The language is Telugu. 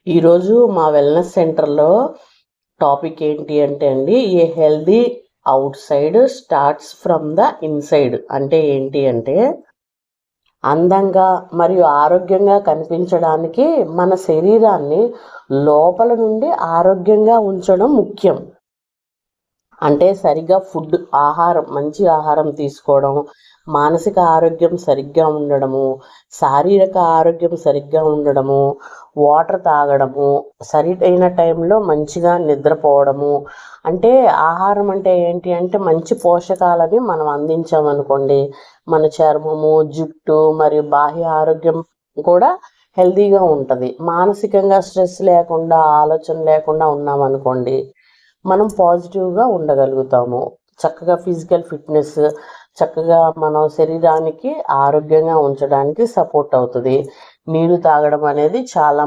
ఈరోజు మా వెల్నెస్ సెంటర్లో టాపిక్ ఏంటి అంటే అండి, ఏ healthy out side starts from the inside. అంటే ఏంటి అంటే, అందంగా మరియు ఆరోగ్యంగా కనిపించడానికి మన శరీరాన్ని లోపల నుండి ఆరోగ్యంగా ఉంచడం ముఖ్యం. అంటే సరిగ్గా ఆహారం, మంచి ఆహారం తీసుకోవడం, మానసిక ఆరోగ్యం సరిగ్గా ఉండడము, శారీరక ఆరోగ్యం సరిగ్గా ఉండడము, వాటర్ తాగడము, సరైన టైంలో మంచిగా నిద్రపోవడము. అంటే ఆహారం అంటే ఏంటి అంటే, మంచి పోషకాలని మనం అందించామనుకోండి, మన చర్మము, జుట్టు మరియు బాహ్య ఆరోగ్యం కూడా హెల్తీగా ఉంటుంది. మానసికంగా స్ట్రెస్ లేకుండా, ఆలోచన లేకుండా ఉన్నామనుకోండి, మనం పాజిటివ్గా ఉండగలుగుతాము. చక్కగా ఫిజికల్ ఫిట్నెస్ చక్కగా మన శరీరానికి ఆరోగ్యంగా ఉంచడానికి సపోర్ట్ అవుతుంది. నీళ్ళు తాగడం అనేది చాలా